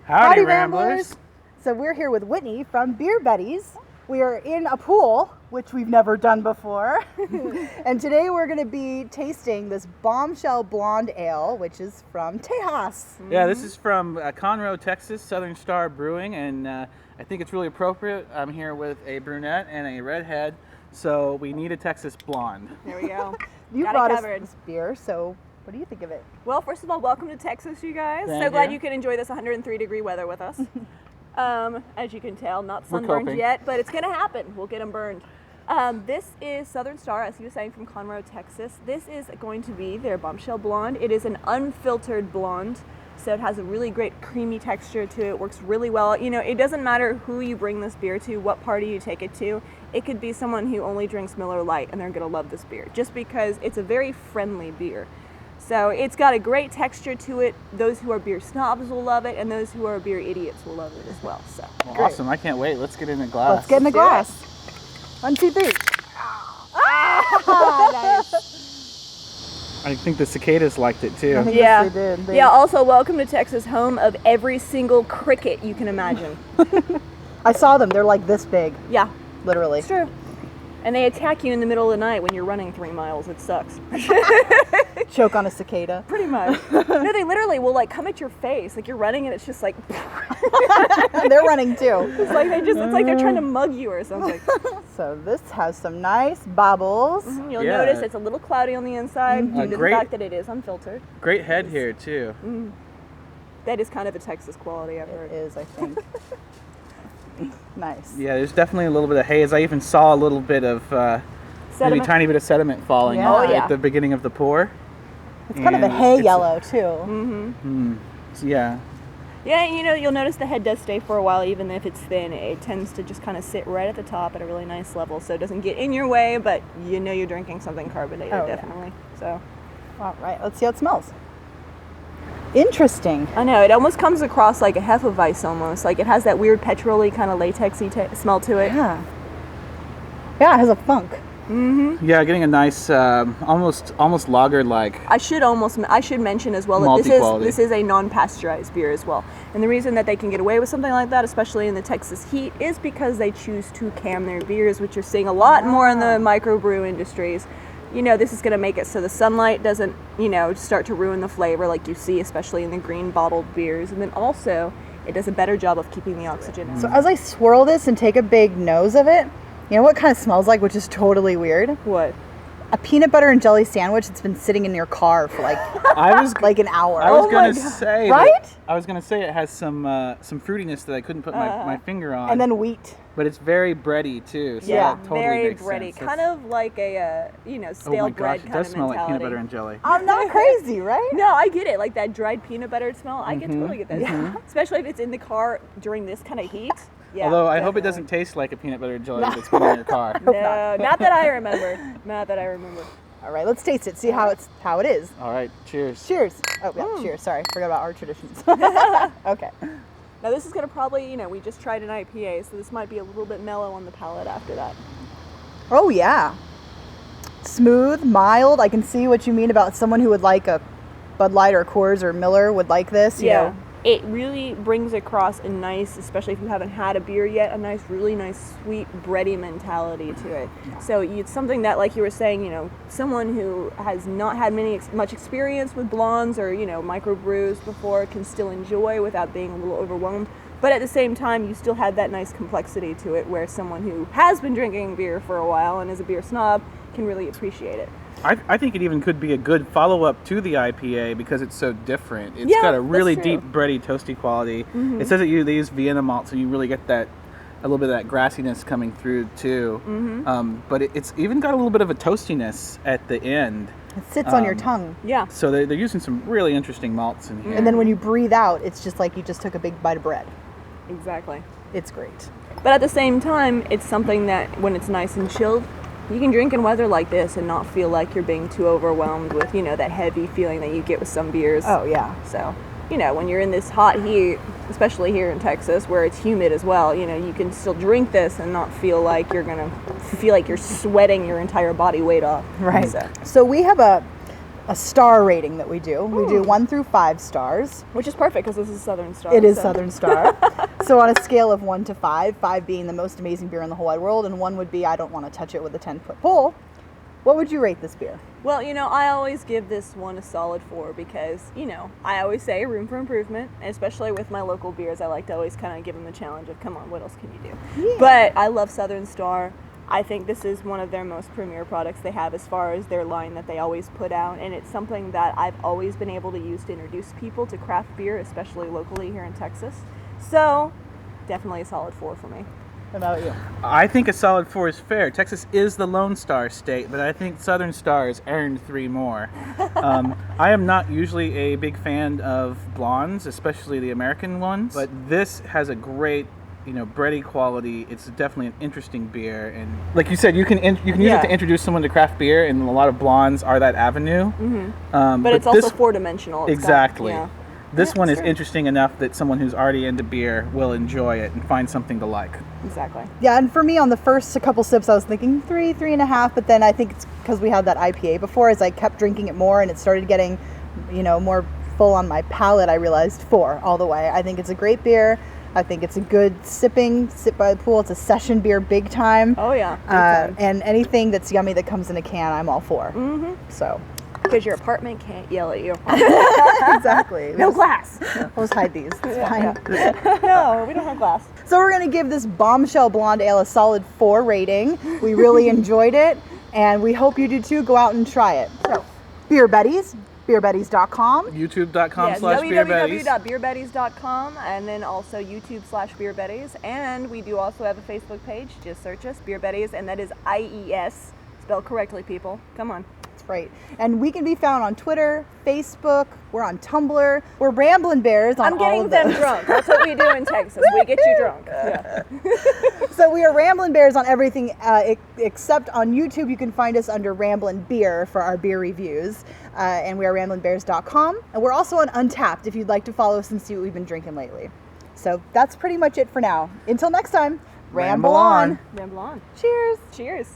Howdy, Ramblers. So we're here with Whitney from Betties. We are in a pool, which we've never done before. And today we're going to be tasting this Bombshell Blonde Ale, which is from Tejas. Yeah, this is from Conroe, Texas, Southern Star Brewing, and I think it's really appropriate. I'm here with a brunette and a redhead, so we need a Texas blonde. There we go. You brought us this beer, so what do you think of it? Well, first of all, welcome to Texas, you guys. Thank so glad you. you can enjoy this 103-degree weather with us. As you can tell, not sunburned coping. yet, but it's going to happen. We'll get them burned. This is Southern Star, as he was saying, from Conroe, Texas. This is going to be their Bombshell Blonde. It is an unfiltered blonde, so it has a really great creamy texture to it. Works really well. You know, it doesn't matter who you bring this beer to, what party you take it to. It could be someone who only drinks Miller Lite, and they're going to love this beer, just because it's a very friendly beer. So it's got a great texture to it. Those who are beer snobs will love it, and those who are beer idiots will love it as well. So Well, awesome. I can't wait. Let's get in the glass. Let's get in the glass. 1, 2, 3. I think the cicadas liked it too. I think yeah, yes, they did. yeah. Also, welcome to Texas, home of every single cricket you can imagine. I saw them. They're like this big, Yeah, literally. it's true. And they attack you in the middle of the night when you're running 3 miles. It sucks. Choke on a cicada. Pretty much. No, they literally will like come at your face. Like you're running and it's just like They're running too. it's like it's like they're trying to mug you or something. So this has some nice bubbles. You'll Yeah. notice it's a little cloudy on the inside due to the great- fact that it is unfiltered. Great head here too. That is kind of a Texas quality, I've It heard. is, I think. Nice. Yeah, there's definitely a little bit of haze. I even saw a little bit of maybe Sediment. a tiny bit of sediment falling Yeah. off Oh, yeah. at the beginning of the pour. It's kind of a And hay it's- yellow too. So, yeah. Yeah, you know, you'll notice the head does stay for a while, even if it's thin. It tends to just kind of sit right at the top at a really nice level, so it doesn't get in your way, but you know you're drinking something carbonated, Oh, yeah. definitely. So All right, let's see how it smells. Interesting. I know, it almost comes across like a Hefeweiss almost. Like it has that weird petrol-y kind of latexy smell to it. Yeah. Yeah, it has a funk. Yeah, getting a nice, almost lager-like. I should mention as well that Malty quality. this is a non-pasteurized beer as well. And the reason that they can get away with something like that, especially in the Texas heat, is because they choose to can their beers, which you're seeing a lot more in the microbrew industries. You know, this is going to make it so the sunlight doesn't, you know, start to ruin the flavor like you see, especially in the green bottled beers. And then also, it does a better job of keeping the oxygen in. So as I swirl this and take a big nose of it, you know what kind of smells like, which is totally weird? What? A peanut butter and jelly sandwich that's been sitting in your car for like I was like an hour. I was Oh my gonna God. say Right? that- I was gonna say it has some fruitiness that I couldn't put my finger on. And then wheat. but it's very bready too. So Yeah, that totally very makes bready. sense. Kind of like a, you know, Oh stale my bread gosh, it kind does of smell mentality. like peanut butter and jelly. I'm not crazy, right? No, I get it. Like that dried peanut butter smell. I can totally get that. Especially if it's in the car during this kind of heat. Yeah, Although I hope it definitely. doesn't taste like a peanut butter and jelly that's been in your car. No, not that I remember. Not that I remember. All right, let's taste it. See how it is. All right, cheers. Cheers. Oh yeah, cheers. Sorry, forgot about our traditions. Okay. Now this is gonna probably, you know, we just tried an IPA, so this might be a little bit mellow on the palate after that. Oh yeah. Smooth, mild. I can see what you mean about someone who would like a Bud Light or Coors or Miller would like this. You know. It really brings across a nice, especially if you haven't had a beer yet, a nice, really nice, sweet, bready mentality to it. So it's something that, like you were saying, you know, someone who has not had much experience with blondes or, you know, microbrews before can still enjoy without being a little overwhelmed. But at the same time, you still had that nice complexity to it where someone who has been drinking beer for a while and is a beer snob can really appreciate it. I think it even could be a good follow-up to the IPA because it's so different. It's Yeah, got a really that's true. deep, bready, toasty quality. It says that they use Vienna malt, so you really get that a little bit of that grassiness coming through too. But it's even got a little bit of a toastiness at the end. It sits on your tongue. Yeah. So they're using some really interesting malts in here. And then when you breathe out, it's just like you just took a big bite of bread. Exactly. It's great. But at the same time, it's something that when it's nice and chilled, you can drink in weather like this and not feel like you're being too overwhelmed with, you know, that heavy feeling that you get with some beers. Oh yeah. So, you know, when you're in this hot heat, especially here in Texas where it's humid as well, you know, you can still drink this and not feel like you're going to feel like you're sweating your entire body weight off. Right. So, So we have a a star rating that we do. We do 1 through 5 stars. Which is perfect because this is Southern Star. It is so. Southern Star. So on a scale of 1 to 5, 5 being the most amazing beer in the whole wide world, and 1 would be I don't want to touch it with a 10-foot pole, what would you rate this beer? Well, I always give this one a solid 4 because, I always say room for improvement, and especially with my local beers, I like to always kind of give them the challenge of, come on, what else can you do? Yeah. But I love Southern Star. I think this is one of their most premier products they have as far as their line that they always put out, and it's something that I've always been able to use to introduce people to craft beer, especially locally here in Texas. So, definitely a solid 4 for me. What about you? I think a solid 4 is fair. Texas is the Lone Star state, but I think Southern Star has earned 3 more. I am not usually a big fan of blondes, especially the American ones, but this has a great, bready quality. It's definitely an interesting beer, and like you said, you can use it to introduce someone to craft beer, and a lot of blondes are that avenue. Mm-hmm. But it's also 4-dimensional. Exactly. This one is true. interesting enough that someone who's already into beer will enjoy it and find something to like. Exactly. Yeah, and for me, on the first couple sips, I was thinking 3, 3.5, but then I think it's because we had that IPA before. As I kept drinking it more and it started getting, more full on my palate, I realized 4 all the way. I think it's a great beer. I think it's a good sit by the pool. It's a session beer big time. Oh, yeah. Big time. And anything that's yummy that comes in a can, I'm all for. Mm-hmm. So. Because your apartment can't yell at you. Exactly. No glass. We'll just hide these. It's fine. No, we don't have glass. So we're going to give this Bombshell Blonde Ale a solid 4 rating. We really enjoyed it, and we hope you do too. Go out and try it. So, Beer Betties, beerbetties.com. YouTube.com/beerbetties. www.beerbetties.com, and then also YouTube/beerbetties. And we do also have a Facebook page. Just search us, Beer Betties, and that is IES. Spelled correctly, people. Come on. That's right. And we can be found on Twitter, Facebook, we're on Tumblr, we're Ramblin' Bears on I'm getting all of them those. drunk. That's what we do in Texas. We get you drunk. Yeah. So we are Ramblin' Bears on everything except on YouTube. You can find us under Ramblin' Beer for our beer reviews. And we are ramblinbears.com. And we're also on Untapped if you'd like to follow us and see what we've been drinking lately. So that's pretty much it for now. Until next time, ramble on. Ramble on. Cheers. Cheers.